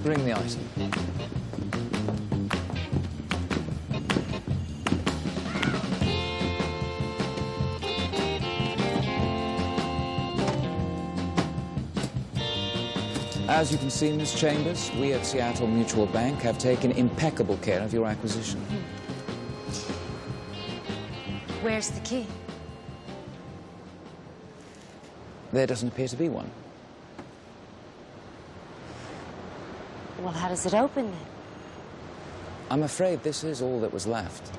Bring the item. As you can see, Miss Chambers, we at Seattle Mutual Bank have taken impeccable care of your acquisition. Where's the key? There doesn't appear to be one. Well, how does it open then? I'm afraid this is all that was left.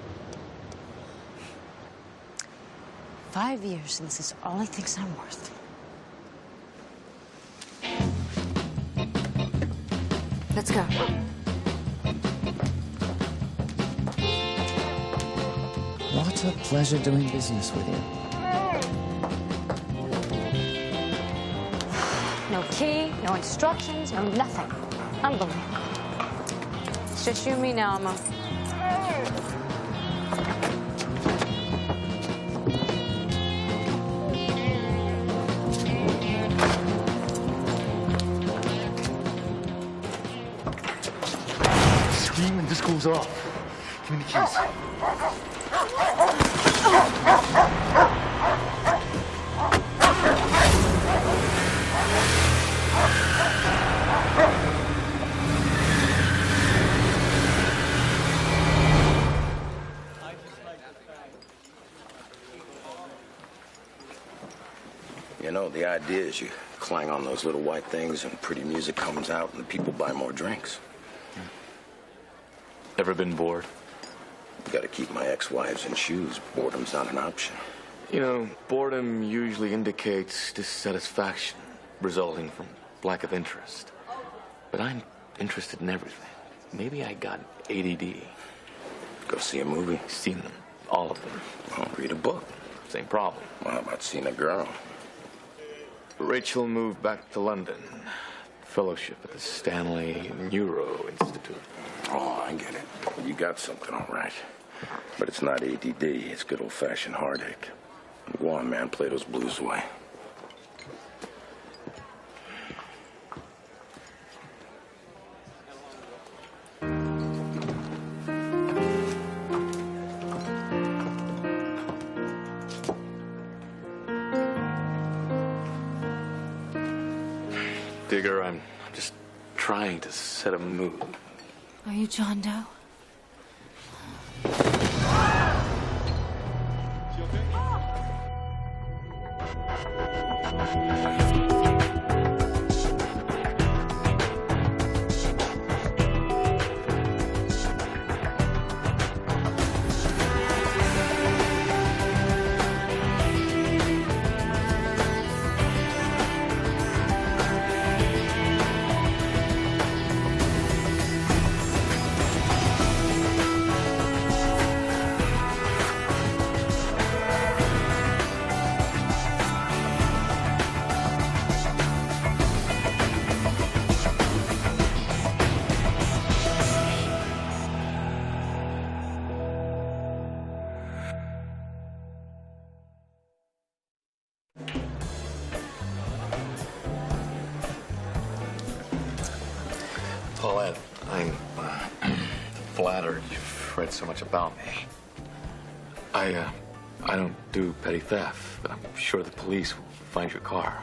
5 years, and this is all he thinks I'm worth. Let's go. What a pleasure doing business with you. No key, no instructions, no nothing. Unbelievable. It's just you and me now, Emma. Scream and this goes off. Give me the keys. You know, the idea is you clang on those little white things and pretty music comes out and the people buy more drinks. Ever been bored? Gotta keep my ex-wives in shoes. Boredom's not an option. You know, boredom usually indicates dissatisfaction resulting from lack of interest. But I'm interested in everything. Maybe I got ADD. Go see a movie? Seen them. All of them. Well, read a book. Same problem. Well, how about seeing a girl? Rachel moved back to London. Fellowship at the Stanley Neuro Institute. Oh, I get it. You got something, all right. But it's not ADD. It's good old-fashioned heartache. Go on, man. Play those blues away. Digger, I'm just trying to set a mood. Are you John Doe? Paulette, I'm flattered you've read so much about me. I don't do petty theft. I'm sure the police will find your car.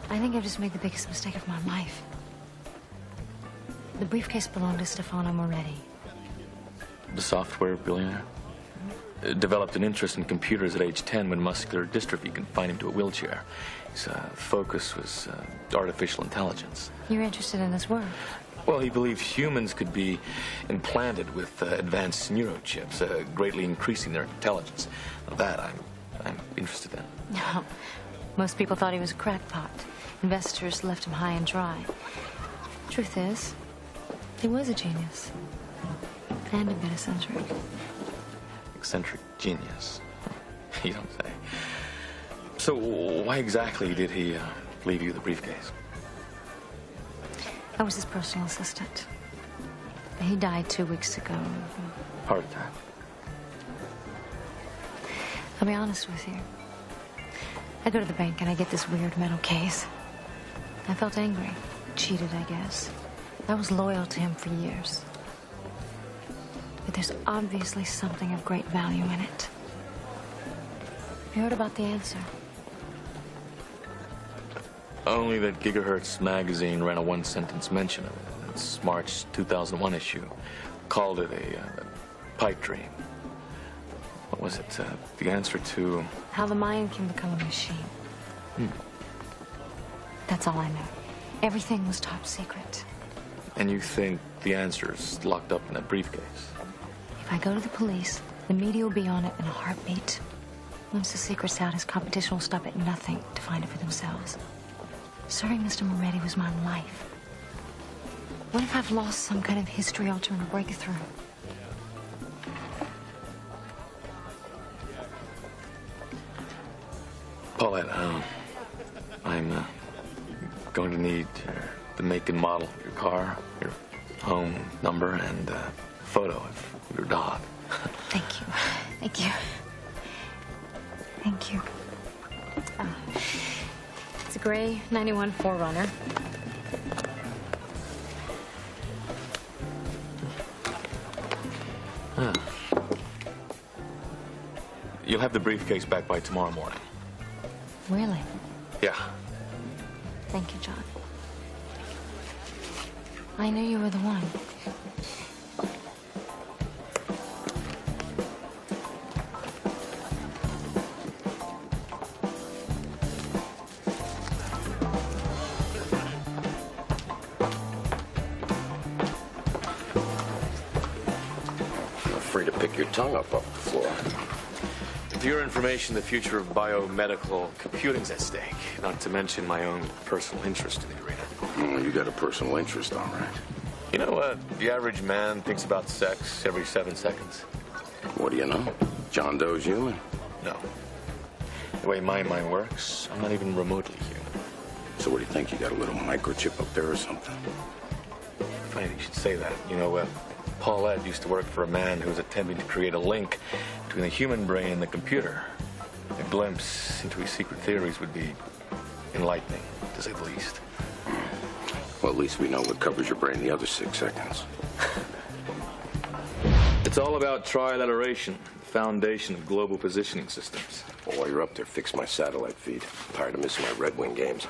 I think I've just made the biggest mistake of my life. The briefcase belonged to Stefano Moretti. The software billionaire? Developed an interest in computers at age 10 when muscular dystrophy confined him to a wheelchair. His focus was artificial intelligence. You're interested in his work? Well, he believed humans could be implanted with advanced neurochips, greatly increasing their intelligence. Now that I'm interested in. No. Most people thought he was a crackpot. Investors left him high and dry. Truth is, he was a genius. And a bit eccentric. Eccentric genius. You don't say. So why exactly did he leave you the briefcase? I was his personal assistant. He died 2 weeks ago. Heart attack. I'll be honest with you. I go to the bank and I get this weird metal case. I felt angry. Cheated, I guess. I was loyal to him for years. But there's obviously something of great value in it. You heard about the answer? Only that Gigahertz magazine ran a one-sentence mention of it in its March 2001 issue. Called it a pipe dream. What was it? The answer to... How the mind can become a machine. That's all I know. Everything was top secret. And you think the answer is locked up in that briefcase? If I go to the police, the media will be on it in a heartbeat. Once the secret's out, his competition will stop at nothing to find it for themselves. Serving Mr. Moretti was my life. What if I've lost some kind of history-altering breakthrough? Paulette, I'm going to need the make and model of your car, your home number, and a photo of your dog. Thank you. Thank you. Thank you. It's a gray 91 4Runner. You'll have the briefcase back by tomorrow morning. Really? Yeah. Thank you, John. I knew you were the one. Feel free to pick your tongue up off the floor. For your information, the future of biomedical computing's at stake, not to mention my own personal interest in the arena. You got a personal interest, all right. You know, the average man thinks about sex every 7 seconds. What do you know? John Doe's human. No. The way my mind works, I'm not even remotely human. So what do you think? You got a little microchip up there or something? Funny you should say that. You know, Paulette used to work for a man who was attempting to create a link between the human brain and the computer. A glimpse into his secret theories would be enlightening, to say the least. Well, at least we know what covers your brain the other 6 seconds. It's all about trilateration, the foundation of global positioning systems. Well, while you're up there, fix my satellite feed. I'm tired of missing my Red Wing games.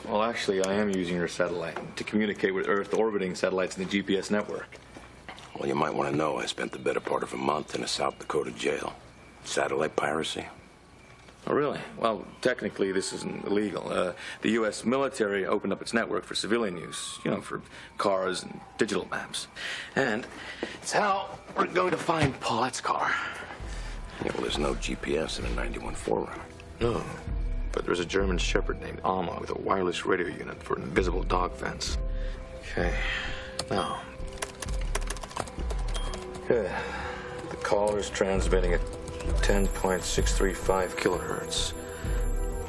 Well, actually, I am using your satellite to communicate with Earth-orbiting satellites in the GPS network. Well, you might want to know I spent the better part of a month in a South Dakota jail. Satellite piracy. Oh, really? Well, technically, this isn't illegal. The U.S. military opened up its network for civilian use, you know, for cars and digital maps. And it's how we're going to find Paulette's car. Yeah, well, there's no GPS in a 91 4Runner. No, but there's a German Shepherd named Alma with a wireless radio unit for an invisible dog fence. Okay, now. Good. The caller's transmitting at 10.635 kilohertz.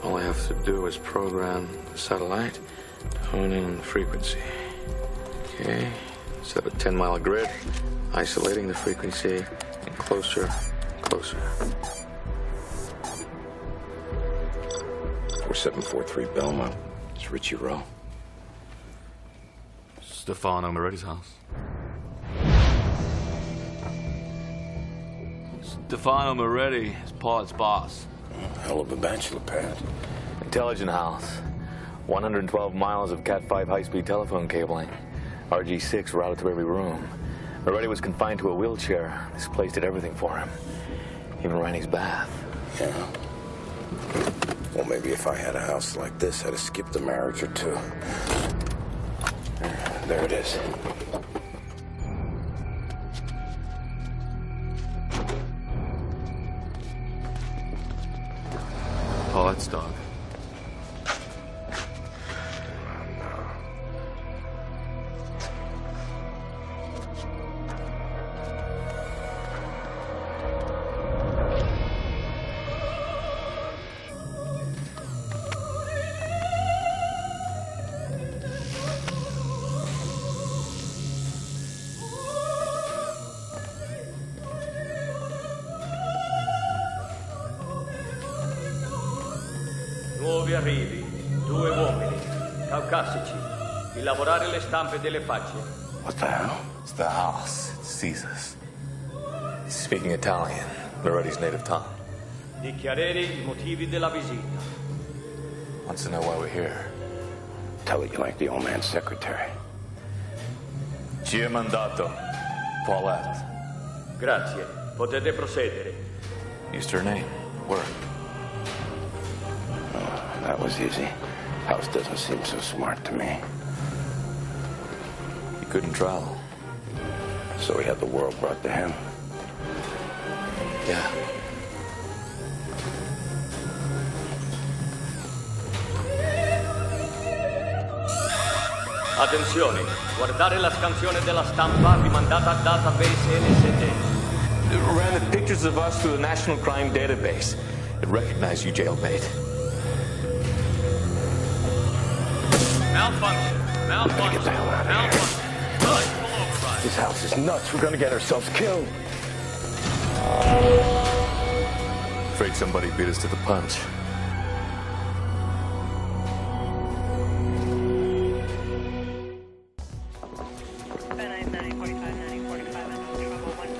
All I have to do is program the satellite, hone in on the frequency. Okay, set up a 10-mile grid, isolating the frequency, and closer, closer. 4743 Belmont. It's Richie Rowe. Stefano Moretti's house. Stefano Moretti is Paulette's boss. Hell of a bachelor pad. Intelligent house. 112 miles of Cat5 high-speed telephone cabling. RG6 routed to every room. Moretti was confined to a wheelchair. This place did everything for him. Even ran his bath. Yeah. Well, maybe if I had a house like this, I'd have skipped a marriage or two. There it is. Paulette's dog. Nuovi arrivi, 2 uomini, caucasici, di lavorare le stampe delle facce. What the hell? It's the house. It's Caesar's. He's speaking Italian, Moretti's native tongue. Di chiarire i motivi della visita. Wants to know why we're here. Tell it you like the old man's secretary. Ci è mandato. Paulette. Grazie. Potete procedere. Used her name. Word. That was easy. House doesn't seem so smart to me. He couldn't travel. So he had the world brought to him. Yeah. Attenzione, guardare la scansione della stampa rimandata a database NSD. It ran the pictures of us through the National Crime Database. It recognized you, jailmate. Malfunction. Get the hell out of here. Full override. This house is nuts. We're gonna get ourselves killed. Afraid somebody beat us to the punch.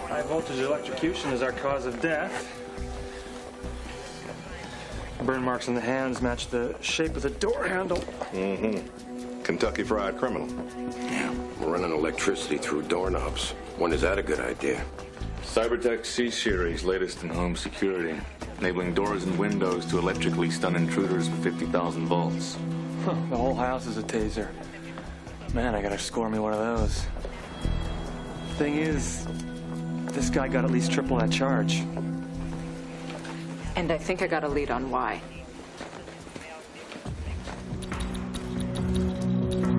High voltage electrocution is our cause of death. Burn marks on the hands match the shape of the door handle. Kentucky Fried Criminal. Yeah, we're running electricity through doorknobs. When is that a good idea? Cybertech C-Series, latest in home security, enabling doors and windows to electrically stun intruders with 50,000 volts. The whole house is a taser. Man, I gotta score me one of those. Thing is, this guy got at least triple that charge. And I think I got a lead on why.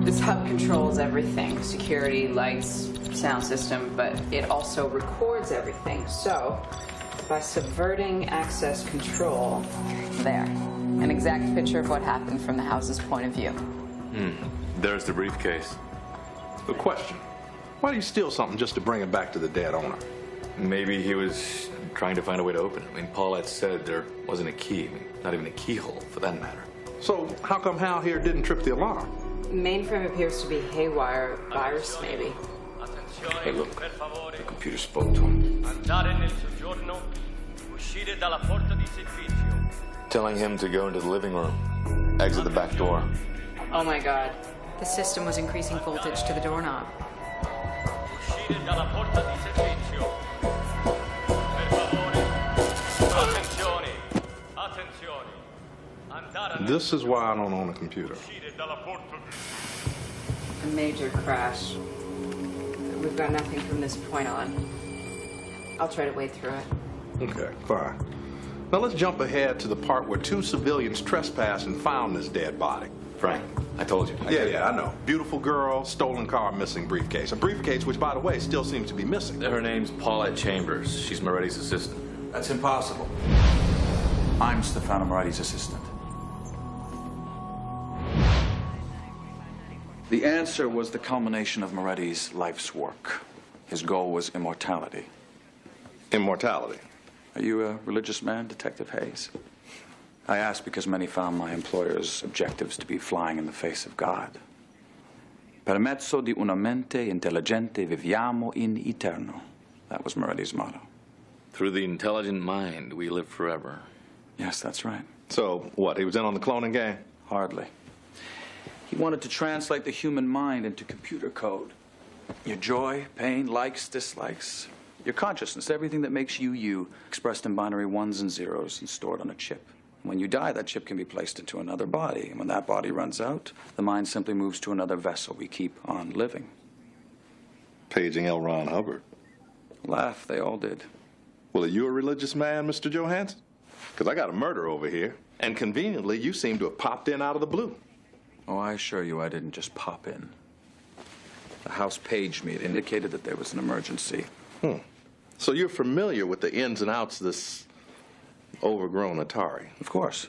This hub controls everything. Security, lights, sound system, but it also records everything. So, by subverting access control, there. An exact picture of what happened from the house's point of view. There's the briefcase. The question, why do you steal something just to bring it back to the dead owner? Maybe he was trying to find a way to open it. I mean, Paulette said there wasn't a key. I mean, not even a keyhole, for that matter. So how come Hal here didn't trip the alarm? Mainframe appears to be haywire. Virus, maybe. Hey, look. Per favore, The computer spoke to him. andare nel soggiorno, uscire dalla porta di servizio. Telling him to go into the living room, exit the back door. Oh my God. The system was increasing voltage to the doorknob. Uscire dalla porta di servizio. Per favore. Attenzione. Attenzione. Andare nel This is why I don't own a computer. uscire dalla porta di... A major crash. We've got nothing from this point on. I'll try to wade through it. Okay, fine. Now let's jump ahead to the part where two civilians trespassed and found this dead body. Frank, I told you. Yeah, I know. Beautiful girl, stolen car, missing briefcase. A briefcase which, by the way, still seems to be missing. Her name's Paulette Chambers. She's Moretti's assistant. That's impossible. I'm Stefano Moretti's assistant. The answer was the culmination of Moretti's life's work. His goal was immortality. Immortality. Are you a religious man, Detective Hayes? I ask because many found my employer's objectives to be flying in the face of God. Per mezzo di una mente intelligente viviamo in eterno. That was Moretti's motto. Through the intelligent mind, we live forever. Yes, that's right. So, what, he was in on the cloning game? Hardly. He wanted to translate the human mind into computer code. Your joy, pain, likes, dislikes, your consciousness, everything that makes you, you, expressed in binary ones and zeros and stored on a chip. When you die, that chip can be placed into another body. And when that body runs out, the mind simply moves to another vessel. We keep on living. Paging L. Ron Hubbard. Laugh, they all did. Well, are you a religious man, Mr. Johansson? Because I got a murder over here. And conveniently, you seem to have popped in out of the blue. Oh, I assure you I didn't just pop in. The house paged me. It indicated that there was an emergency. So you're familiar with the ins and outs of this overgrown Atari? Of course.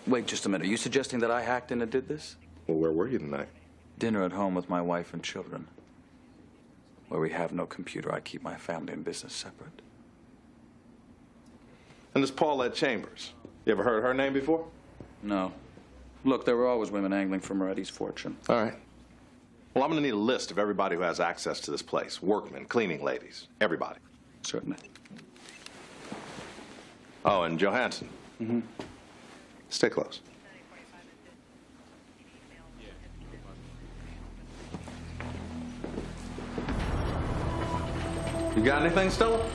Wait just a minute. Are you suggesting that I hacked in and did this? Well, where were you tonight? Dinner at home with my wife and children. Where we have no computer, I keep my family and business separate. And this Paulette Chambers. You ever heard her name before? No. Look, there were always women angling for Moretti's fortune. All right. Well, I'm going to need a list of everybody who has access to this place. Workmen, cleaning ladies, everybody. Certainly. Oh, and Johansson. Mm-hmm. Stay close. You got anything, Stella?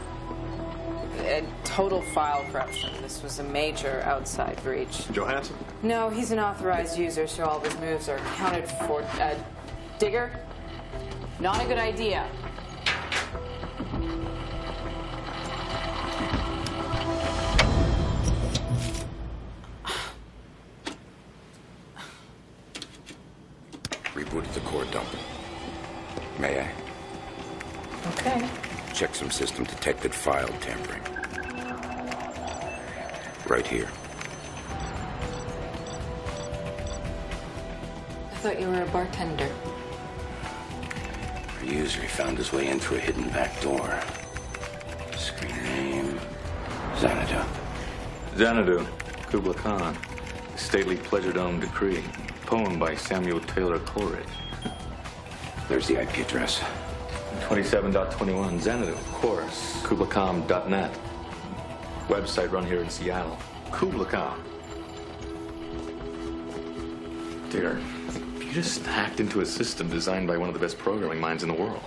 Total file corruption. This was a major outside breach. Johansson? No, he's an authorized user, so all of his moves are accounted for. Digger? Not a good idea. Rebooted the core dump. May I? Okay. Check some system detected file tampering. Right here. I thought you were a bartender. Our user found his way in through a hidden back door. Screen name, Xanadu. Xanadu, Kubla Khan. Stately Pleasure Dome Decree. Poem by Samuel Taylor Coleridge. There's the IP address. 27.21, Xanadu, of course. KublaKhan.net. Website run here in Seattle. Kubla Khan. Dear, you just hacked into a system designed by one of the best programming minds in the world.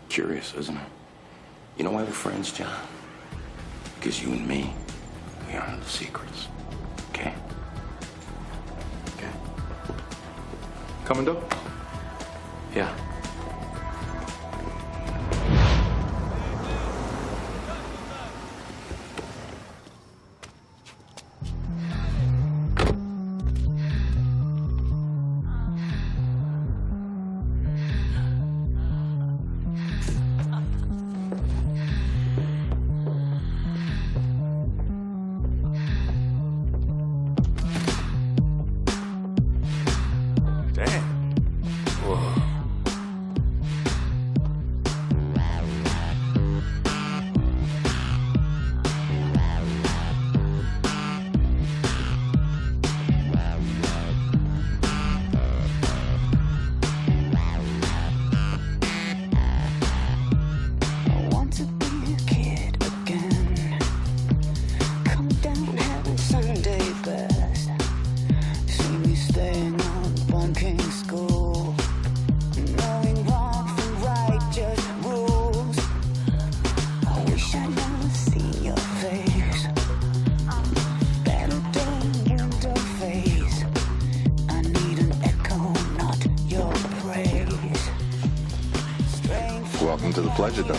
Curious, isn't it? You know why we're friends, John? Because you and me, we aren't the secrets. Okay? Okay. Commando? Yeah. Welcome to the Pleasure Dome.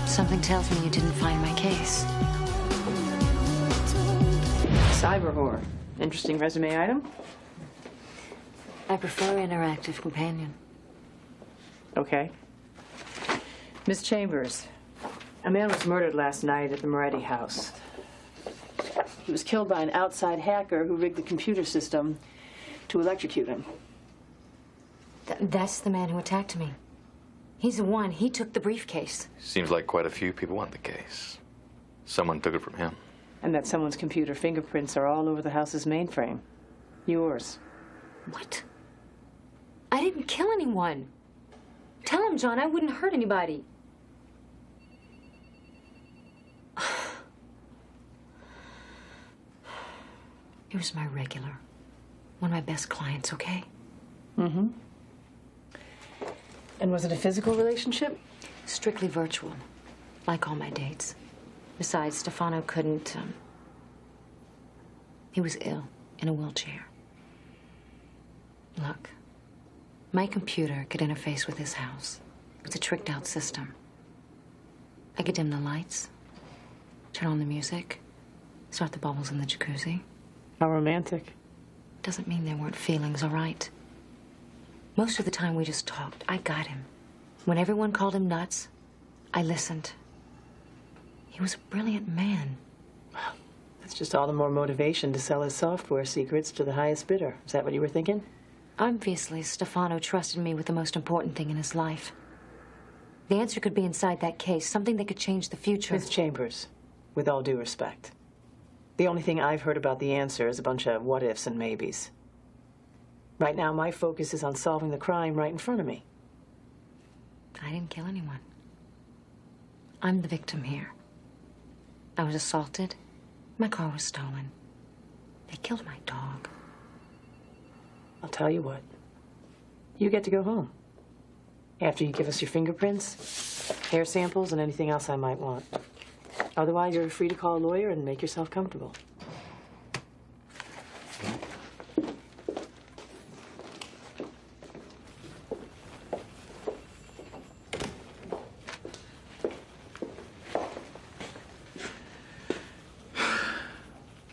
Something tells me you didn't find my case. Cyber horror. Interesting resume item. I prefer interactive companion. Okay. Miss Chambers, a man was murdered last night at the Moretti house. He was killed by an outside hacker who rigged the computer system to electrocute him. That's the man who attacked me. He's the one. He took the briefcase. Seems like quite a few people want the case. Someone took it from him. And that someone's computer fingerprints are all over the house's mainframe. Yours. What? I didn't kill anyone. Tell him, John, I wouldn't hurt anybody. He was my regular. One of my best clients, okay? Mm-hmm. And was it a physical relationship? Strictly virtual, like all my dates. Besides, Stefano couldn't, he was ill, in a wheelchair. Look, my computer could interface with his house. It's a tricked-out system. I could dim the lights, turn on the music, start the bubbles in the jacuzzi. How romantic. Doesn't mean there weren't feelings, all right? Most of the time we just talked. I got him. When everyone called him nuts, I listened. He was a brilliant man. That's just all the more motivation to sell his software secrets to the highest bidder. Is that what you were thinking? Obviously, Stefano trusted me with the most important thing in his life. The answer could be inside that case, something that could change the future. Miss Chambers, with all due respect. The only thing I've heard about the answer is a bunch of what-ifs and maybes. Right now, my focus is on solving the crime right in front of me. I didn't kill anyone. I'm the victim here. I was assaulted. My car was stolen. They killed my dog. I'll tell you what. You get to go home. After you give us your fingerprints, hair samples, and anything else I might want. Otherwise, you're free to call a lawyer and make yourself comfortable.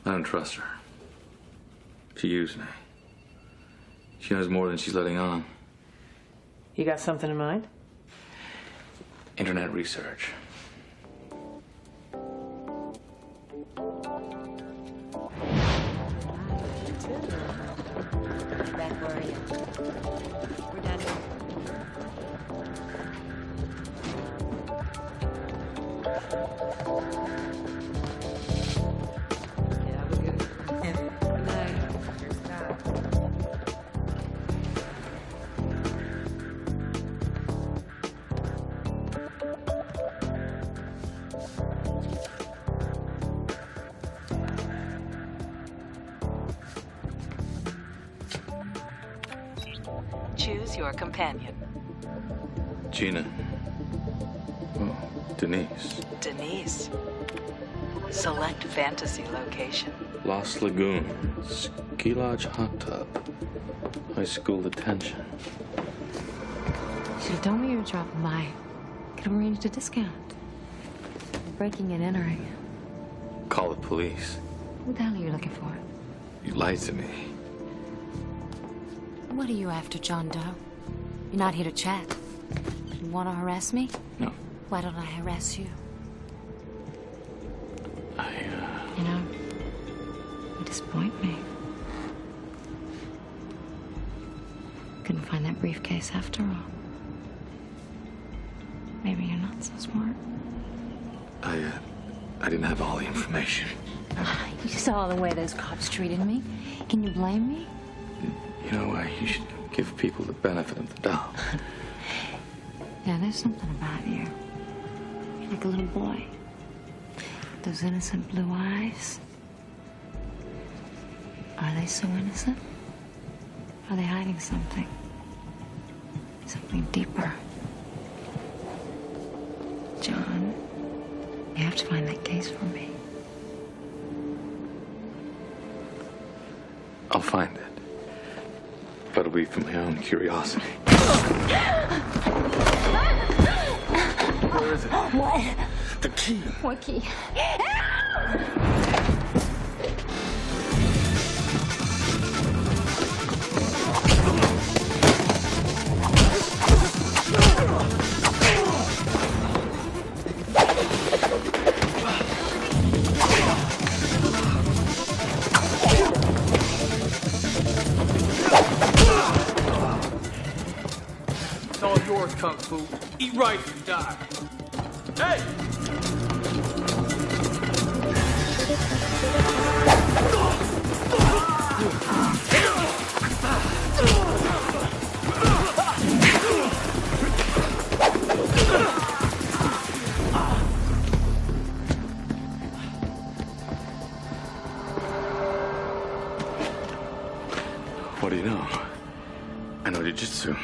I don't trust her. She used me. She knows more than she's letting on. You got something in mind? Internet research. Back, where are you? We're done. Yeah, we're good. Good night. Choose your companion. Gina. Oh, Denise. Denise. Select fantasy location. Lost Lagoon. Ski lodge hot tub. High school detention. You should have told me you were dropping by. Could have arranged a discount. Breaking and entering. Call the police. What the hell are you looking for? You lied to me. What are you after, John Doe? You're not here to chat. You want to harass me? No. Why don't I harass you? You know, you disappoint me. Couldn't find that briefcase after all. Maybe you're not so smart. I didn't have all the information. You saw the way those cops treated me. Can you blame me? You know why? You should give people the benefit of the doubt. Yeah, there's something about you. You're like a little boy. Those innocent blue eyes. Are they so innocent? Are they hiding something? Something deeper? John, you have to find that case for me. I'll find it. But it'll be from my own curiosity. Where is it? What? The key. What key? It's all yours, Kung Fu. Eat right or you die. Hey! What do you know? I know jiu-jitsu.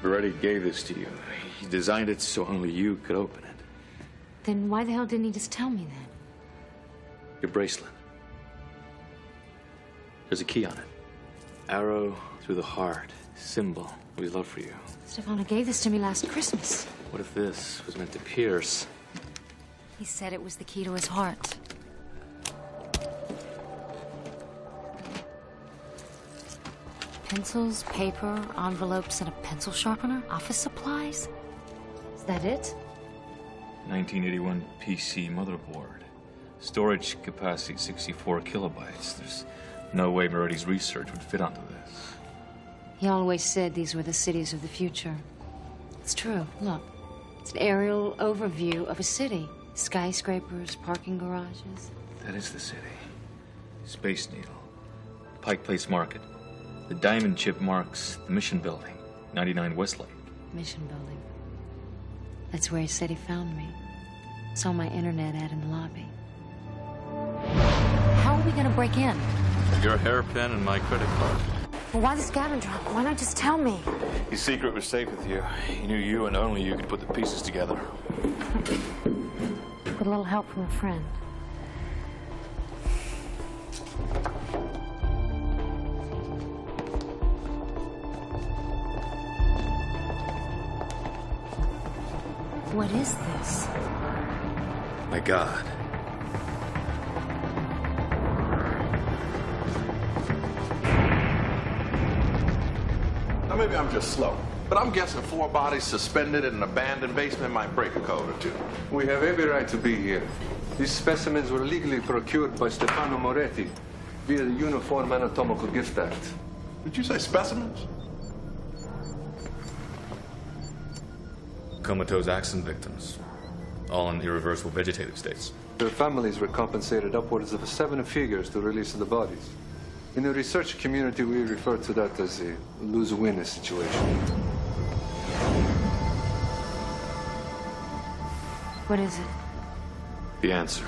Already gave this to you. He designed it so only you could open it. Then why the hell didn't he just tell me then? Your bracelet. There's a key on it. Arrow through the heart. Symbol of his love for you. Stefano gave this to me last Christmas. What if this was meant to pierce? He said it was the key to his heart. Pencils, paper, envelopes, and a pencil sharpener? Office supplies? Is that it? 1981 PC motherboard. Storage capacity 64 kilobytes. There's no way Moretti's research would fit onto this. He always said these were the cities of the future. It's true. Look, it's an aerial overview of a city. Skyscrapers, parking garages. That is the city. Space Needle. Pike Place Market. The diamond chip marks the Mission Building, 99 Westlake. Mission Building. That's where he said he found me. Saw my internet ad in the lobby. How are we gonna break in? Your hairpin and my credit card. Well, why the scavenger hunt? Why not just tell me? His secret was safe with you. He knew you and only you could put the pieces together. With a little help from a friend. What is this? My God. Now, maybe I'm just slow, but I'm guessing 4 bodies suspended in an abandoned basement might break a code or 2. We have every right to be here. These specimens were legally procured by Stefano Moretti via the Uniform Anatomical Gift Act. Did you say specimens? Comatose accident victims. All in irreversible vegetative states. Their families were compensated upwards of 7 figures to release the bodies. In the research community, we refer to that as a lose-win situation. What is it? The answer.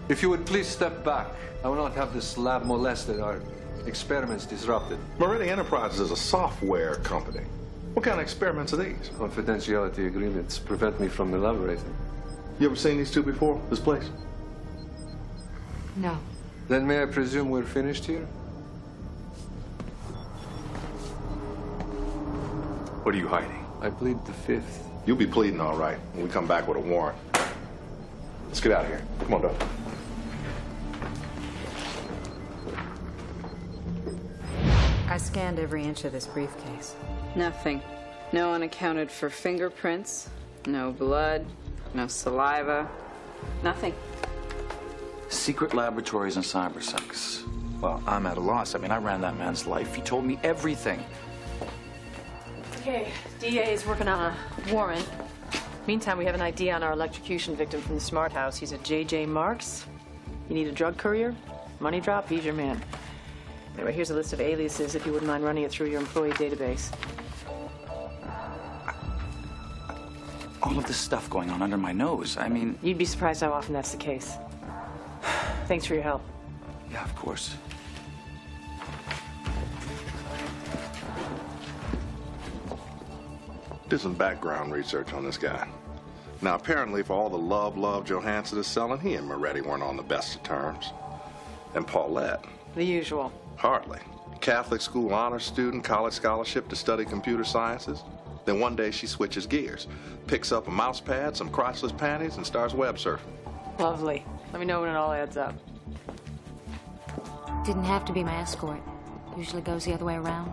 If you would please step back, I will not have this lab molested, our experiments disrupted. Moretti Enterprises is a software company. What kind of experiments are these? Confidentiality agreements prevent me from elaborating. You ever seen these two before, this place? No. Then may I presume we're finished here? What are you hiding? I plead the 5th. You'll be pleading all right when we come back with a warrant. Let's get out of here. Come on, Doug. I scanned every inch of this briefcase. Nothing. No one accounted for fingerprints, no blood, no saliva, nothing. Secret laboratories and cybersex. Well, I'm at a loss. I mean, I ran that man's life. He told me everything. Okay, DA is working on a warrant. Meantime, we have an ID on our electrocution victim from the Smart House. He's a J.J. Marks. You need a drug courier? Money drop? He's your man. Anyway, here's a list of aliases if you wouldn't mind running it through your employee database. All of this stuff going on under my nose. I mean... You'd be surprised how often that's the case. Thanks for your help. Yeah, of course. Did some background research on this guy. Now, apparently, for all the love Johansson is selling, he and Moretti weren't on the best of terms. And Paulette. The usual. Hardly. Catholic school honor student, college scholarship to study computer sciences. Then one day she switches gears, picks up a mouse pad, some crotchless panties, and starts web surfing. Lovely. Let me know when it all adds up. Didn't have to be my escort. Usually goes the other way around.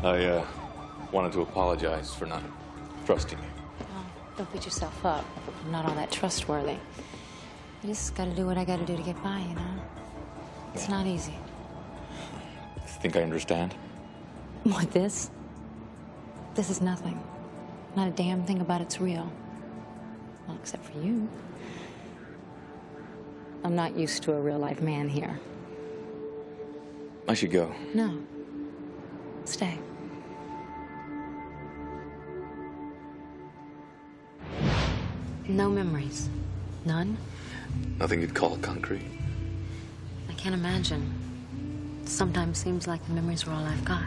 I wanted to apologize for not trusting you. Oh, don't beat yourself up. I'm not all that trustworthy. I just gotta do what I gotta do to get by, you know? It's not easy. Think I understand? What, this? This is nothing. Not a damn thing about it's real. Well, except for you. I'm not used to a real-life man here. I should go. No. Stay. No memories. None? Nothing you'd call concrete? I can't imagine. Sometimes seems like the memories are all I've got.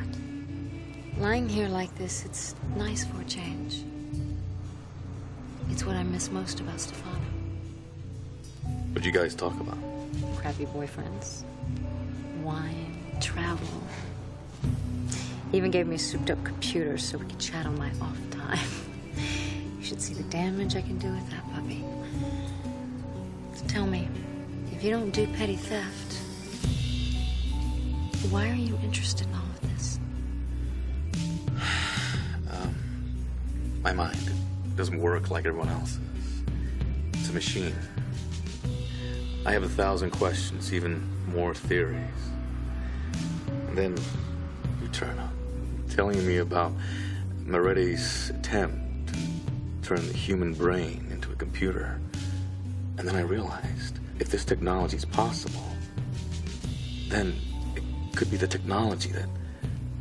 Lying here like this, it's nice for a change. It's what I miss most about Stefano. What'd you guys talk about? Crappy boyfriends, wine, travel. He even gave me a souped-up computer so we could chat on my off time. You should see the damage I can do with that puppy. So tell me, if you don't do petty theft, why are you interested in all of this? My mind doesn't work like everyone else's. It's a machine. I have 1,000 questions, even more theories. And then you turn up. telling me about Moretti's attempt to turn the human brain into a computer. And then I realized, if this technology is possible, then it could be the technology that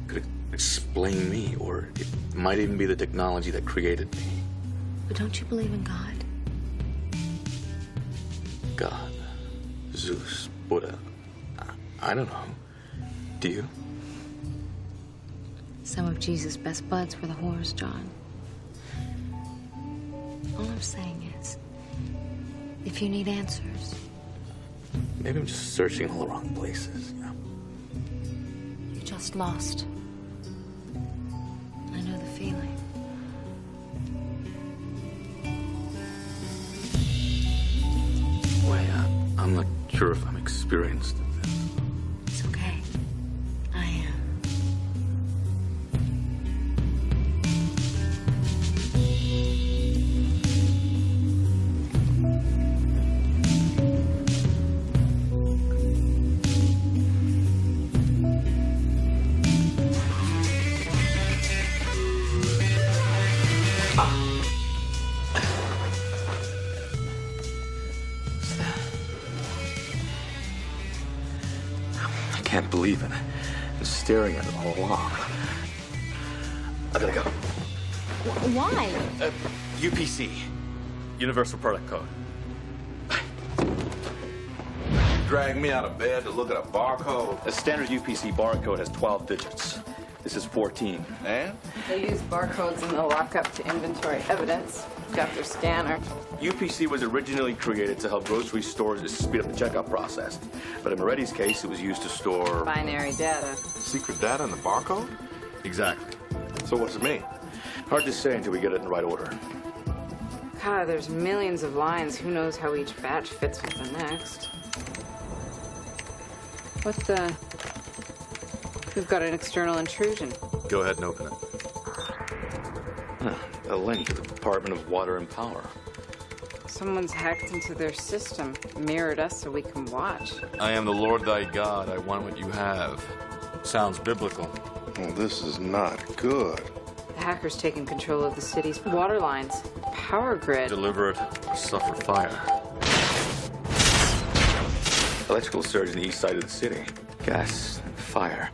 could explain me, or it might even be the technology that created me. But don't you believe in God? God, Zeus, Buddha, I don't know. Do you? Some of Jesus' best buds were the whores, John. All I'm saying is, if you need answers, Maybe I'm just searching in all the wrong places, you know? you're just lost. I know the feeling. Wait, I'm not sure if I'm experienced at this. It's okay. I am. I can't believe it. I'm staring at it all along. I gotta go. Why? UPC. Universal Product Code. Drag me out of bed to look at a barcode. A standard UPC barcode has 12 digits. This is 14. And? They use barcodes in the lockup to inventory evidence. Got their scanner. UPC was originally created to help grocery stores speed up the checkout process. But in Moretti's case, it was used to store... Binary data. Secret data in the barcode? Exactly. So what's it mean? Hard to say until we get it in the right order. God, there's millions of lines. Who knows how each batch fits with the next? What the... We've got an external intrusion. Go ahead and open it. A link to the Department of Water and Power. Someone's hacked into their system, mirrored us so we can watch. I am the Lord thy God. I want what you have. Sounds biblical. Well, this is not good. The hackers taking control of the city's water lines, power grid. Deliver it or suffer fire. Electrical surge in the east side of the city. Gas, fire.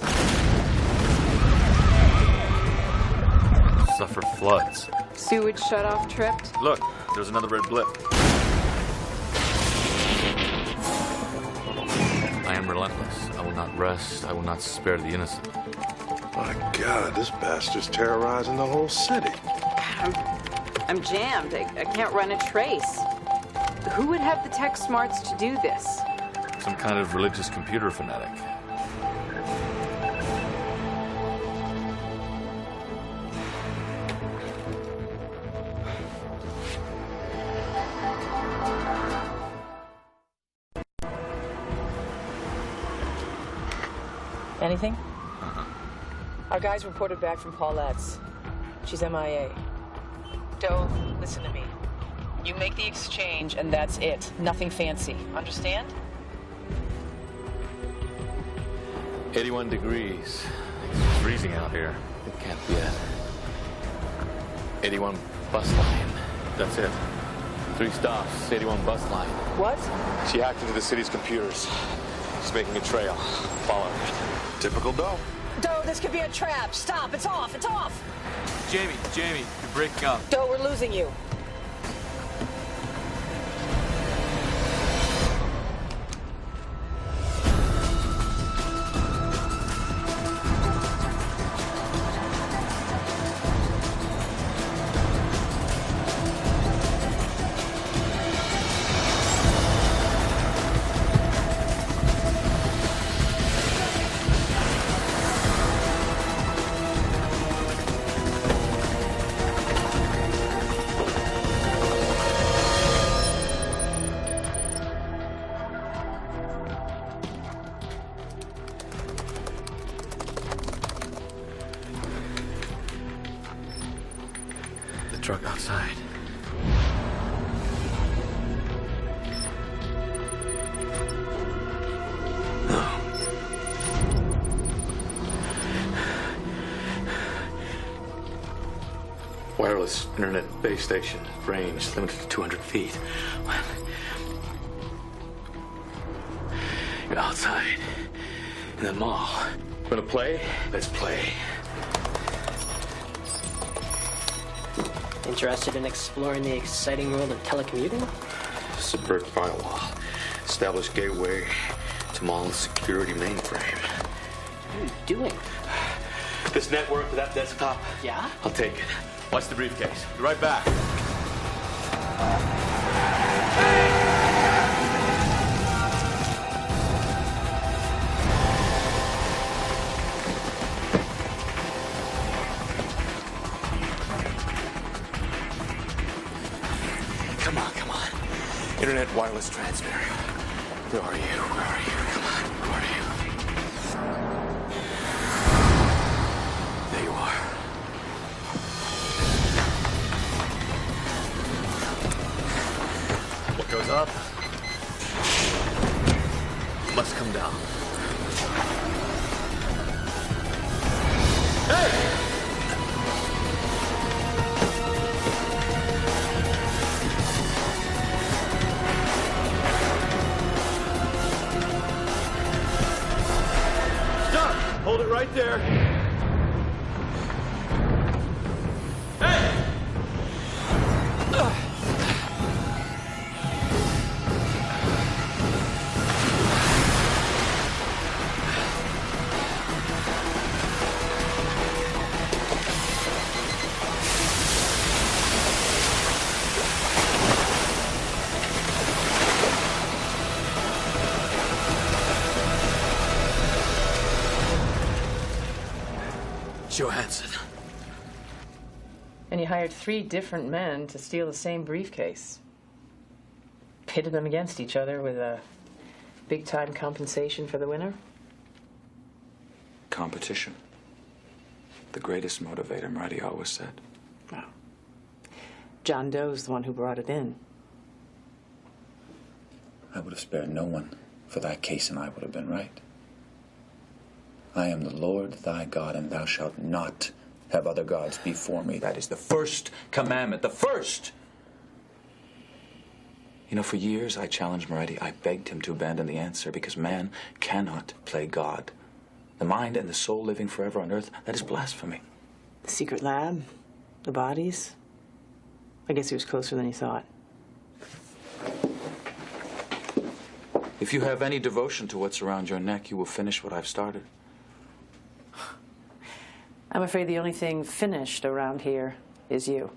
Suffer floods. Sewage shutoff tripped. Look, there's another red blip. I am relentless. I will not rest. I will not spare the innocent. My God, this bastard's terrorizing the whole city. I'm jammed. I can't run a trace. Who would have the tech smarts to do this? Some kind of religious computer fanatic. Anything? Our guys reported back from Paulette's. She's MIA. Doe, listen to me. You make the exchange and that's it. Nothing fancy. Understand? 81 degrees. It's freezing out here. It can't be it. 81 bus line. That's it. 3 stops, 81 bus line. What? She hacked into the city's computers. She's making a trail. Following it. Typical Doe. Doe, this could be a trap. Stop. It's off. It's off. Jamie, you're breaking up. Doe, we're losing you. Truck outside. wireless internet base station. Range limited to 200 feet. You're outside in the mall. Gonna play? Let's play. Interested in exploring the exciting world of telecommuting? Subvert firewall. Establish gateway to mall security mainframe. What are you doing? This network to that desktop? Yeah? I'll take it. Watch the briefcase. Be right back. Come on, come on. Internet wireless transmitter. Where are you? Where are you? Come on. Where are you? There you are. What goes up must come down. Hey! Hold it right there. Hey! Johansson. And you hired 3 different men to steal the same briefcase. Pitted them against each other with a big-time compensation for the winner? Competition. The greatest motivator, Moretti always said. Oh. John Doe's the one who brought it in. I would have spared no one for thy case, and I would have been right. I am the Lord thy God, and thou shalt not have other gods before me. That is the first commandment. The first! You know, for years I challenged Moretti. I begged him to abandon the answer because man cannot play God. The mind and the soul living forever on earth, that is blasphemy. The secret lab? The bodies? I guess he was closer than he thought. If you have any devotion to what's around your neck, you will finish what I've started. I'm afraid the only thing finished around here is you.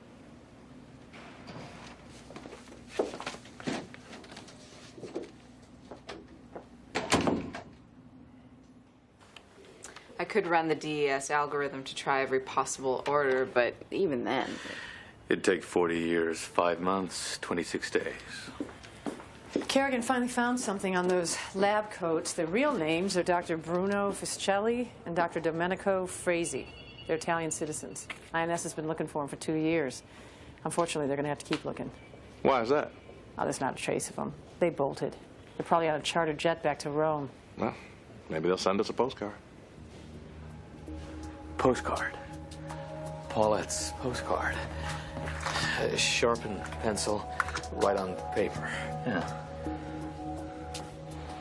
I could run the DES algorithm to try every possible order, but even then... It'd take 40 years, 5 months, 26 days. Kerrigan finally found something on those lab coats. Their real names are Dr. Bruno Fiscelli and Dr. Domenico Frasi. They're Italian citizens. INS has been looking for them for 2 years. Unfortunately, they're going to have to keep looking. Why is that? Oh, there's not a trace of them. They bolted. They're probably on a chartered jet back to Rome. Well, maybe they'll send us a postcard. Postcard. Paulette's postcard. Sharpen pencil, write on paper. Yeah.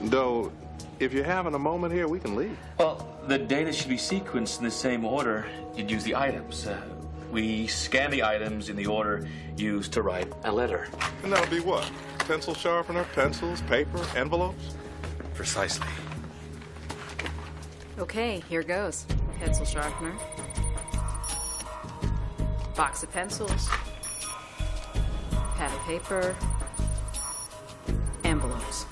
Though, if you're having a moment here, we can leave. Well, the data should be sequenced in the same order you'd use the items. We scan the items in the order used to write a letter. And that'll be what? Pencil sharpener, pencils, paper, envelopes? Precisely. Okay, here goes. Pencil sharpener. Box of pencils. Pad of paper. Envelopes.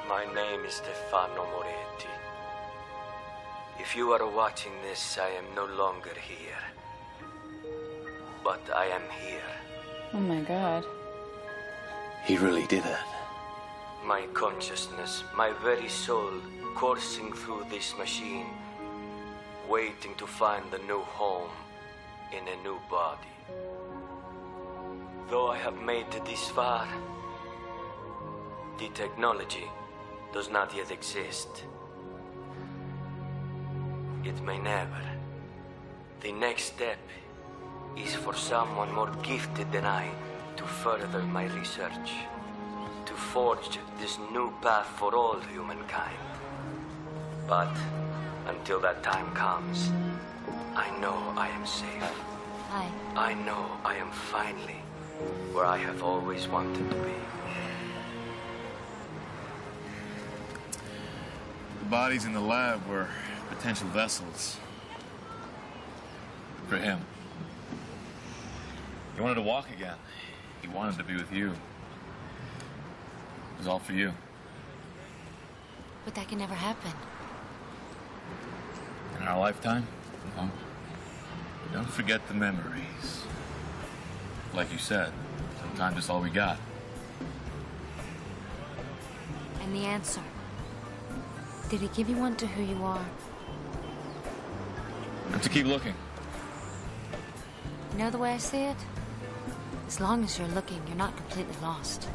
My name is Stefano Moretti. If you are watching this, I am no longer here. But I am here. Oh my God. He really did that. My consciousness, my very soul, coursing through this machine, waiting to find a new home in a new body. Though I have made it this far, the technology does not yet exist. It may never. The next step is for someone more gifted than I to further my research, to forge this new path for all humankind. But until that time comes, I know I am safe. Hi. I know I am finally where I have always wanted to be. The bodies in the lab were potential vessels for him. He wanted to walk again. He wanted to be with you. It was all for you. But that can never happen. In our lifetime, no. Don't forget the memories. Like you said, sometimes it's all we got. And the answer. Did he give you one to who you are? And to keep looking. You know the way I see it? As long as you're looking, you're not completely lost.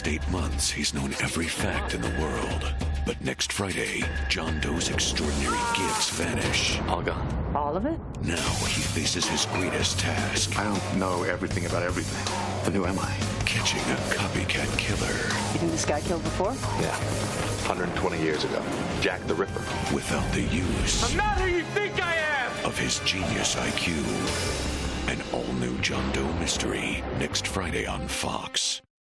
last 8 months, he's known every fact in the world. But next Friday, John Doe's extraordinary gifts vanish. All gone. All of it? Now he faces his greatest task. I don't know everything about everything. But who am I? Catching a copycat killer. You think this guy killed before? Yeah. 120 years ago. Jack the Ripper. Without the use I'm not who you think I am! of his genius IQ. An all-new John Doe mystery next Friday on Fox.